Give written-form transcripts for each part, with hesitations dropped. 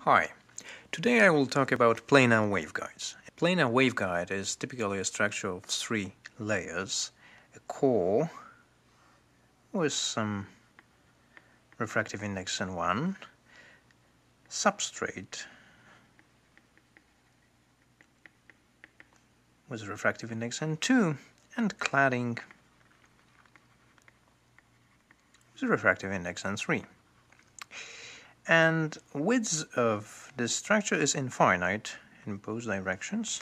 Hi, today I will talk about planar waveguides. A planar waveguide is typically a structure of three layers: a core with some refractive index n1, substrate with refractive index n2, and cladding with refractive index n3. And width of this structure is infinite in both directions,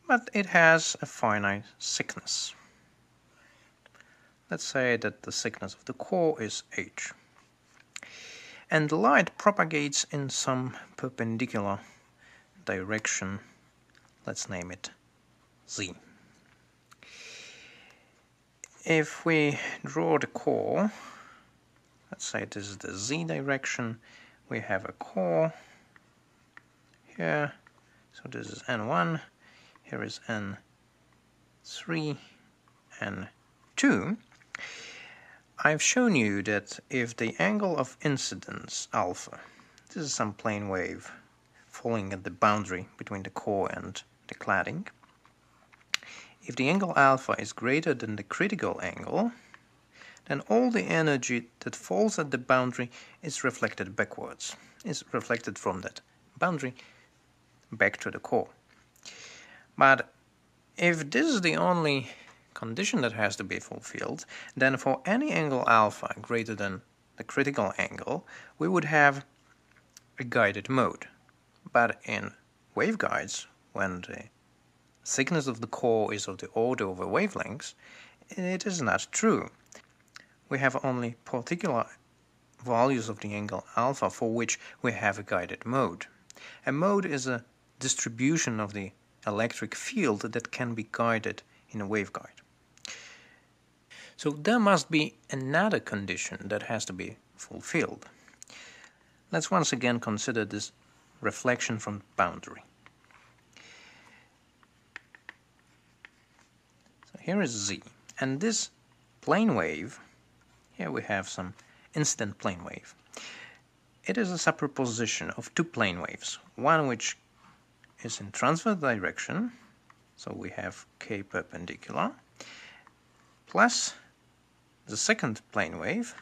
but it has a finite thickness. Let's say that the thickness of the core is h. And light propagates in some perpendicular direction. Let's name it z. If we draw the core, let's say this is the z direction, we have a core here, so this is n1, here is n3, n2. I've shown you that if the angle of incidence alpha, this is some plane wave falling at the boundary between the core and the cladding, if the angle alpha is greater than the critical angle, then all the energy that falls at the boundary is reflected backwards, is reflected from that boundary back to the core. But if this is the only condition that has to be fulfilled, then for any angle alpha greater than the critical angle, we would have a guided mode. But in waveguides, when the thickness of the core is of the order of a wavelength, it is not true. We have only particular values of the angle alpha for which we have a guided mode. A mode is a distribution of the electric field that can be guided in a waveguide. So there must be another condition that has to be fulfilled. Let's once again consider this reflection from the boundary. So here is z, and this plane wave, here we have some incident plane wave. It is a superposition of two plane waves, one which is in transverse direction, so we have k perpendicular, plus the second plane wave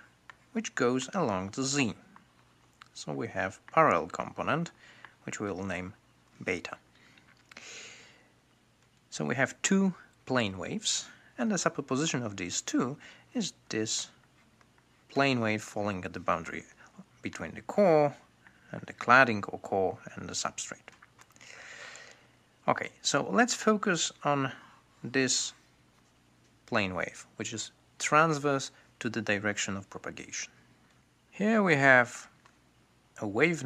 which goes along the z. So we have parallel component which we will name beta. So we have two plane waves, and the superposition of these two is this plane wave falling at the boundary between the core and the cladding or core and the substrate. Okay, so let's focus on this plane wave, which is transverse to the direction of propagation. Here we have a wave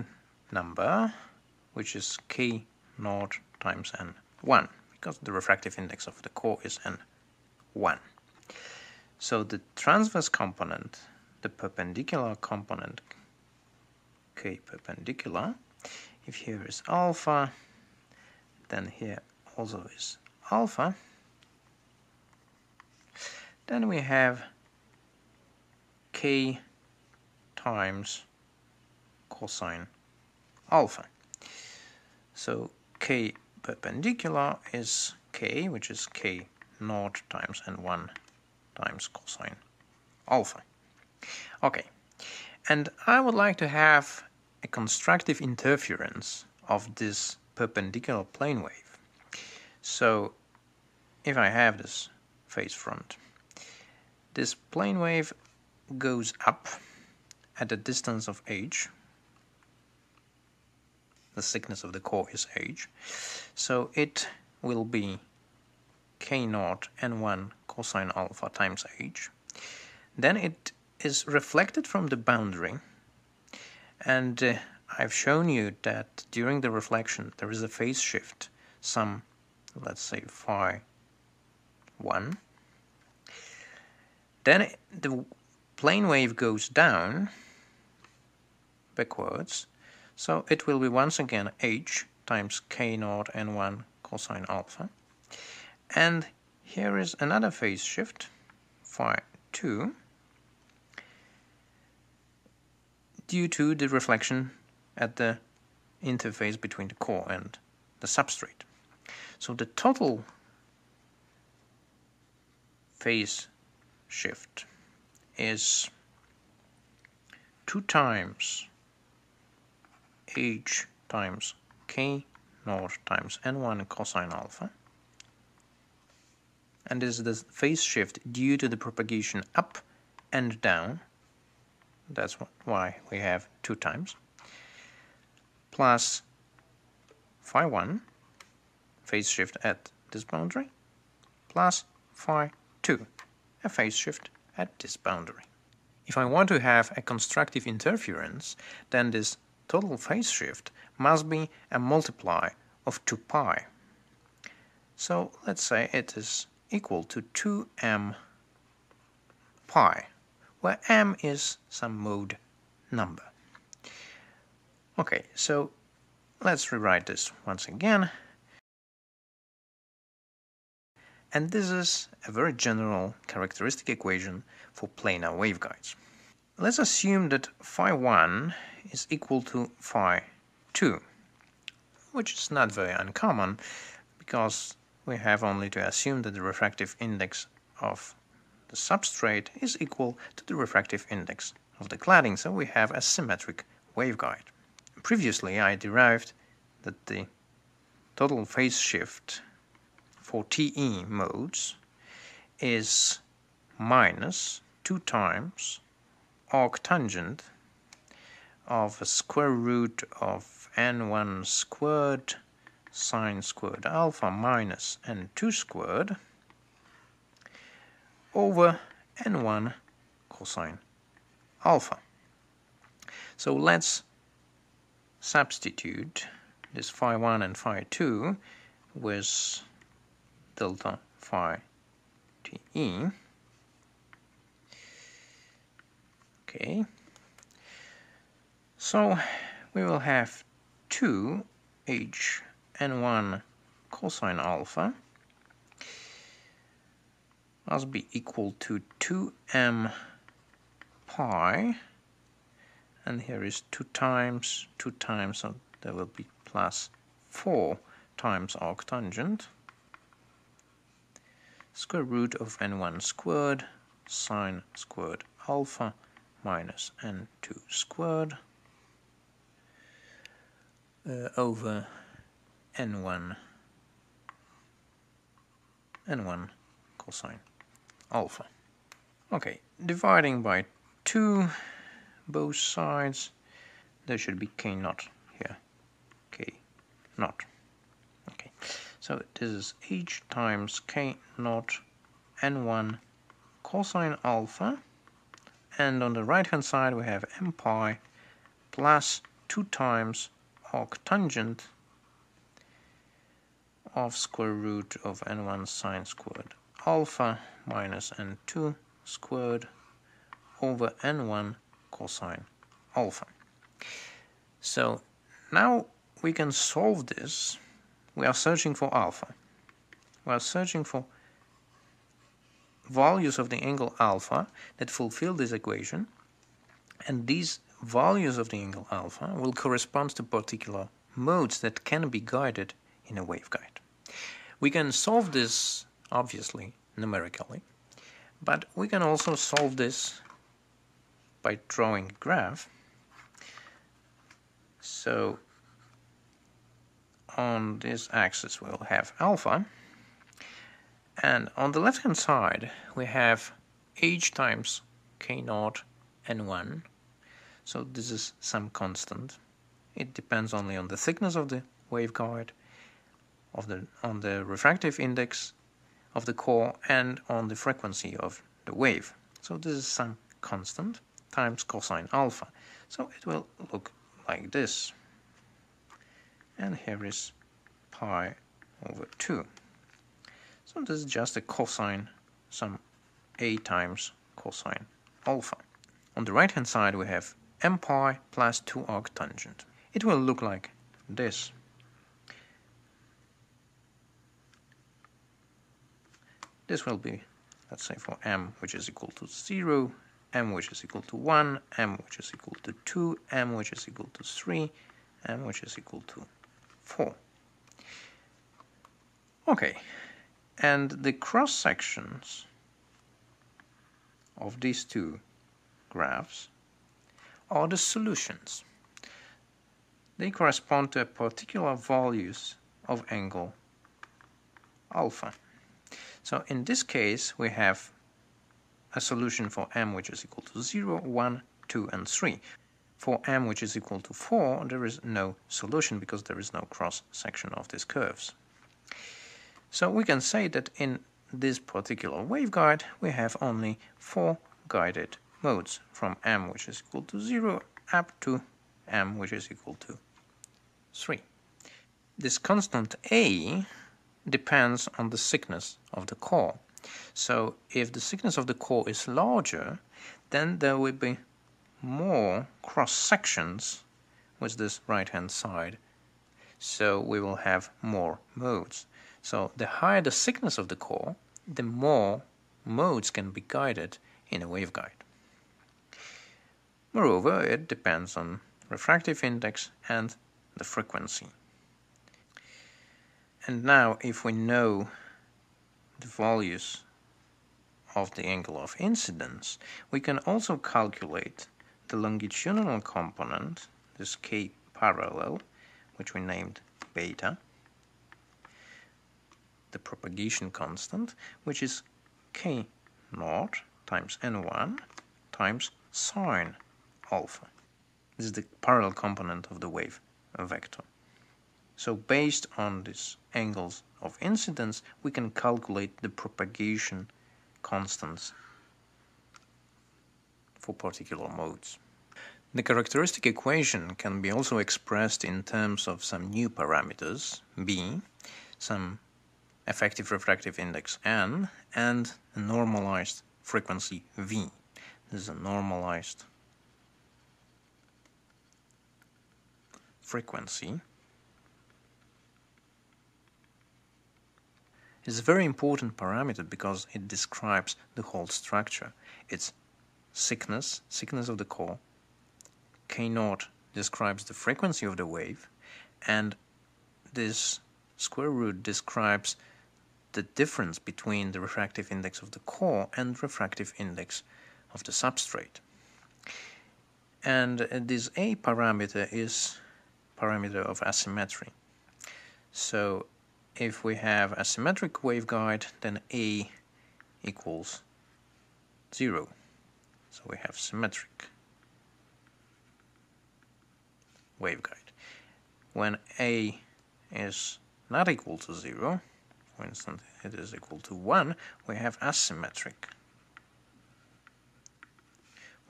number, which is k naught times n1, because the refractive index of the core is n1. So the transverse component, the perpendicular component, k perpendicular, if here is alpha, then here also is alpha, then we have k times cosine alpha. So k perpendicular is k, which is k naught times n1 times cosine alpha. Okay, and I would like to have a constructive interference of this perpendicular plane wave. So if I have this phase front, this plane wave goes up at a distance of h. The thickness of the core is h. So it will be k naught n1 cosine alpha times h. Then it is reflected from the boundary, and I've shown you that during the reflection there is a phase shift, some, let's say, phi 1. Then the plane wave goes down backwards, so it will be once again h times k naught n1 cosine alpha. And here is another phase shift, phi 2. due to the reflection at the interface between the core and the substrate. So the total phase shift is 2 times h times k naught times n1 cosine alpha, and this is the phase shift due to the propagation up and down. That's why we have 2 times, plus phi 1 phase shift at this boundary, plus phi 2 a phase shift at this boundary. If I want to have a constructive interference, then this total phase shift must be a multiply of 2 pi. So let's say it is equal to 2m pi, where m is some mode number. Okay, so let's rewrite this once again. And this is a very general characteristic equation for planar waveguides. Let's assume that phi 1 is equal to phi 2, which is not very uncommon because we have only to assume that the refractive index of the substrate is equal to the refractive index of the cladding, so we have a symmetric waveguide. Previously I derived that the total phase shift for TE modes is minus 2 times arctangent of a square root of n1 squared sine squared alpha minus n2 squared over n1 cosine alpha. So let's substitute this phi 1 and phi 2 with delta phi TE. Okay, so we will have 2h n1 cosine alpha must be equal to 2m pi, and here is 2 times, so there will be plus 4 times arctangent square root of n1 squared sine squared alpha minus n2 squared over n1 cosine alpha. Okay, dividing by 2 both sides, there should be k naught here, k naught. Okay, so this is h times k naught n1 cosine alpha, and on the right hand side we have m pi plus 2 times arctangent of square root of n1 sine squared alpha minus n2 squared over n1 cosine alpha. So now we can solve this. We are searching for alpha. We are searching for values of the angle alpha that fulfill this equation, and these values of the angle alpha will correspond to particular modes that can be guided in a waveguide. We can solve this obviously numerically, but we can also solve this by drawing a graph. So on this axis we'll have alpha, and on the left hand side we have h times k naught n1. So this is some constant. It depends only on the thickness of the waveguide, on the refractive index of the core, and on the frequency of the wave. So this is some constant times cosine alpha. So it will look like this. And here is pi over 2. So this is just a cosine, some a times cosine alpha. On the right hand side we have m pi plus 2 arctangent. It will look like this. This will be, let's say, for m, which is equal to 0, m which is equal to 1, m which is equal to 2, m which is equal to 3, m which is equal to 4. Okay, and the cross sections of these two graphs are the solutions. They correspond to particular values of angle alpha. So in this case we have a solution for m which is equal to 0, 1, 2 and 3. For m which is equal to 4 there is no solution because there is no cross section of these curves. So we can say that in this particular waveguide we have only 4 guided modes from m which is equal to 0 up to m which is equal to 3. This constant a depends on the thickness of the core. So if the thickness of the core is larger, then there will be more cross sections with this right hand side. So we will have more modes. So the higher the thickness of the core, the more modes can be guided in a waveguide. Moreover, it depends on refractive index and the frequency. And now if we know the values of the angle of incidence, we can also calculate the longitudinal component, this k parallel, which we named beta, the propagation constant, which is k naught times n1 times sine alpha. This is the parallel component of the wave vector. So based on these angles of incidence, we can calculate the propagation constants for particular modes. The characteristic equation can be also expressed in terms of some new parameters, b, some effective refractive index n, and a normalized frequency v. This is a normalized frequency. It's a very important parameter because it describes the whole structure. It's thickness of the core, k naught describes the frequency of the wave, and this square root describes the difference between the refractive index of the core and refractive index of the substrate. And this a parameter is parameter of asymmetry. So if we have a symmetric waveguide, then a equals 0. So we have symmetric waveguide. When a is not equal to 0, for instance it is equal to 1, we have asymmetric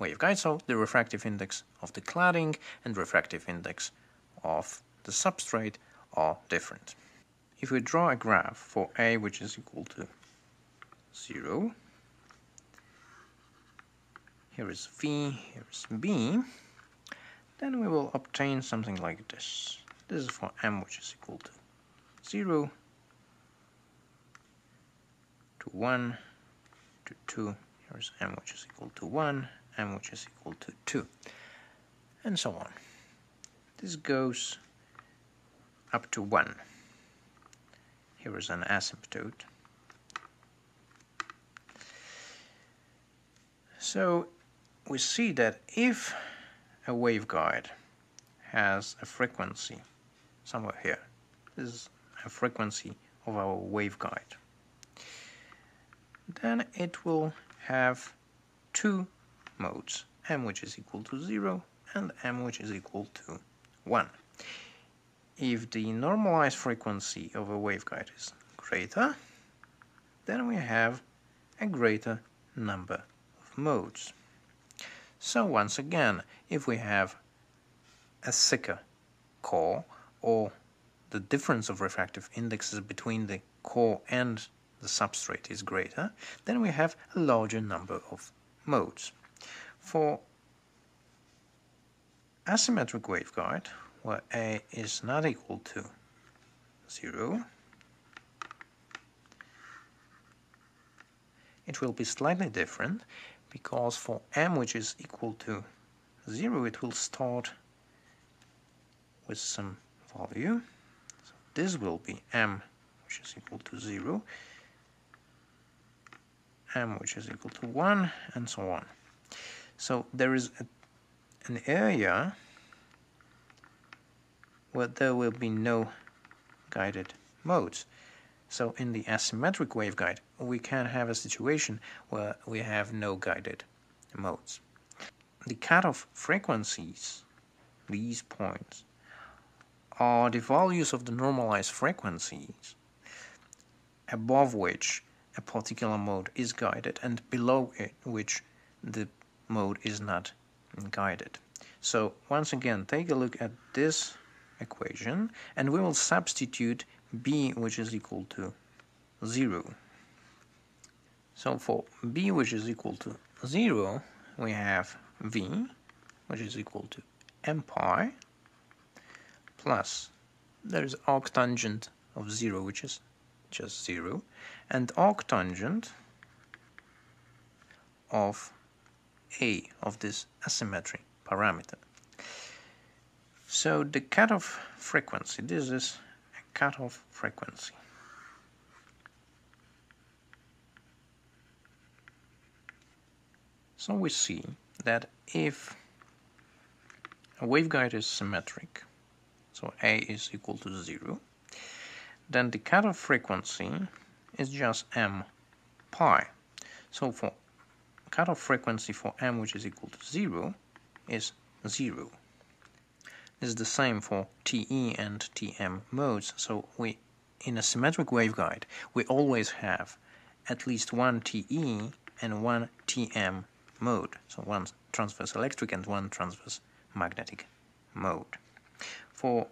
waveguide. So the refractive index of the cladding and refractive index of the substrate are different. If we draw a graph for a which is equal to 0, here is v, here is b, then we will obtain something like this. This is for m which is equal to 0, to 1, to 2, here is m which is equal to 1, m which is equal to 2, and so on. This goes up to 1. Here is an asymptote. So we see that if a waveguide has a frequency somewhere here, this is a frequency of our waveguide, then it will have two modes, m which is equal to 0 and m which is equal to 1. If the normalized frequency of a waveguide is greater, then we have a greater number of modes. So once again, if we have a thicker core, or the difference of refractive indexes between the core and the substrate is greater, then we have a larger number of modes. For asymmetric waveguide, where a is not equal to 0, it will be slightly different because for m which is equal to 0 it will start with some value. So this will be m which is equal to 0, m which is equal to 1, and so on. So there is an area where there will be no guided modes. So in the asymmetric waveguide we can have a situation where we have no guided modes. The cutoff frequencies, these points, are the values of the normalized frequencies above which a particular mode is guided and below it which the mode is not guided. So once again, take a look at this equation and we will substitute b which is equal to 0. So for b which is equal to 0 we have v which is equal to m pi plus there is arctangent of 0 which is just 0 and arctangent of a of this asymmetry parameter. So the cutoff frequency, this is a cutoff frequency. So we see that if a waveguide is symmetric, so A is equal to 0, then the cutoff frequency is just m pi. So for cutoff frequency for m which is equal to 0 is 0. This is the same for TE and TM modes. So we, in a symmetric waveguide, we always have at least one TE and one TM mode. So one transverse electric and one transverse magnetic mode. For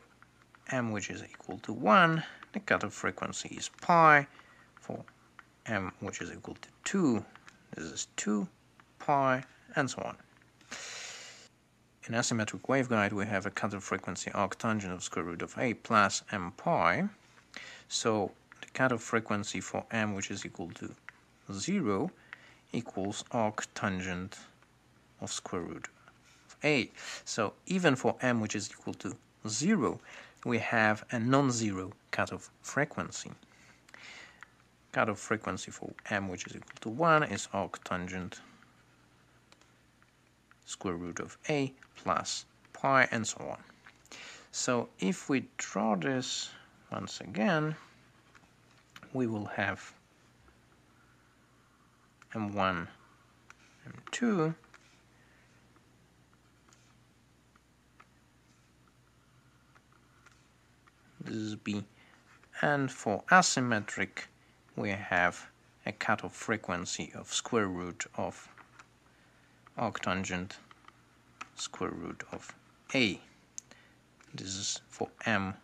m which is equal to 1, the cutoff frequency is pi. For m which is equal to 2, this is 2 pi, and so on. In asymmetric waveguide we have a cutoff frequency arctangent of square root of a plus m pi. So the cutoff frequency for m which is equal to 0 equals arctangent of square root of a. So even for m which is equal to 0 we have a non-zero cutoff frequency. Cutoff frequency for m which is equal to 1 is arctangent square root of a plus pi, and so on. So if we draw this once again, we will have m1, m2, this is b, and for asymmetric we have a cutoff frequency of square root of arctangent square root of a. This is for m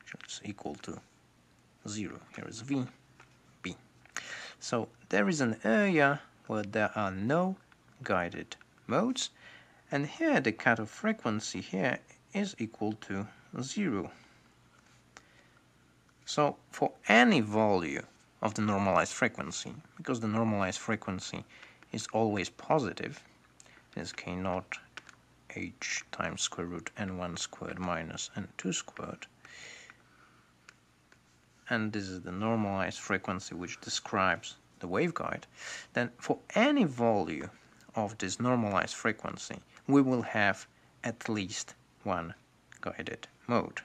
which is equal to 0. Here is v, b. So there is an area where there are no guided modes, and here the cutoff frequency here is equal to 0. So for any value of the normalized frequency, because the normalized frequency is always positive, is k naught h times square root n1 squared minus n2 squared, and this is the normalized frequency which describes the waveguide, then for any value of this normalized frequency we will have at least one guided mode.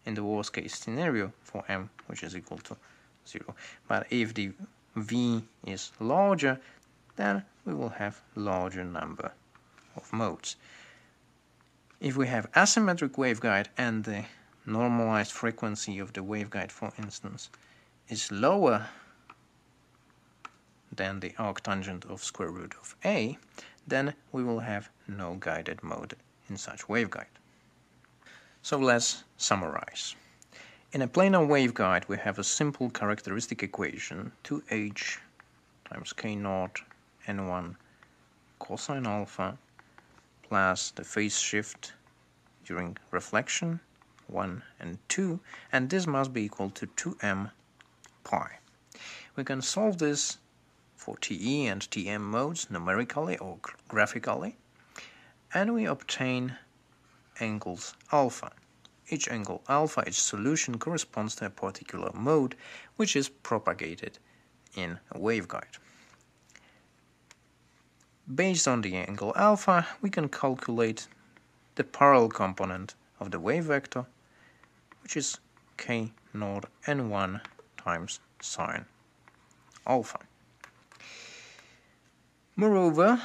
In the worst case scenario for m which is equal to 0. But if the v is larger, then we will have larger number of modes. If we have asymmetric waveguide and the normalized frequency of the waveguide, for instance, is lower than the arctangent of square root of a, then we will have no guided mode in such waveguide. So let's summarize. In a planar waveguide we have a simple characteristic equation 2h times k naught n1 cosine alpha plus the phase shift during reflection 1 and 2, and this must be equal to 2m pi. We can solve this for TE and TM modes numerically or graphically, and we obtain angles alpha. Each angle alpha, each solution corresponds to a particular mode which is propagated in a waveguide. Based on the angle alpha, we can calculate the parallel component of the wave vector, which is k naught n1 times sine alpha. Moreover,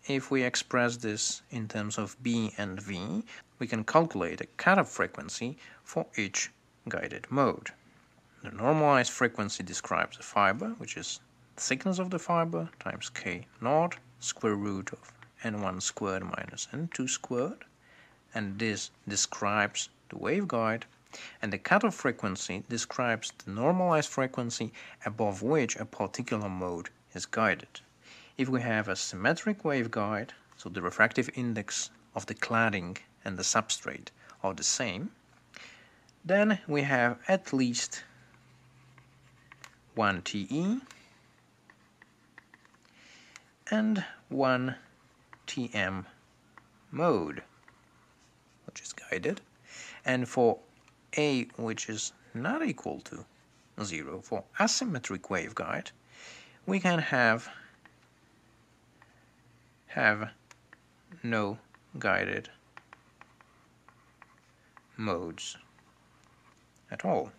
if we express this in terms of B and V, we can calculate a cutoff frequency for each guided mode. The normalized frequency describes the fiber, which is the thickness of the fiber, times k naught, square root of n1 squared minus n2 squared, and this describes the waveguide, and the cutoff frequency describes the normalized frequency above which a particular mode is guided. If we have a symmetric waveguide, so the refractive index of the cladding and the substrate are the same, then we have at least one TE and one TM mode, which is guided, and for A which is not equal to 0, for asymmetric waveguide, we can have no guided modes at all.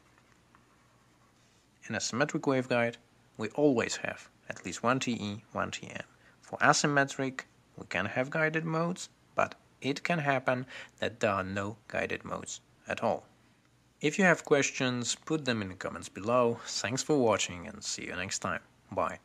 In a symmetric waveguide, we always have at least one TE, one TM. For asymmetric, we can have guided modes, but it can happen that there are no guided modes at all. If you have questions, put them in the comments below. Thanks for watching and see you next time. Bye.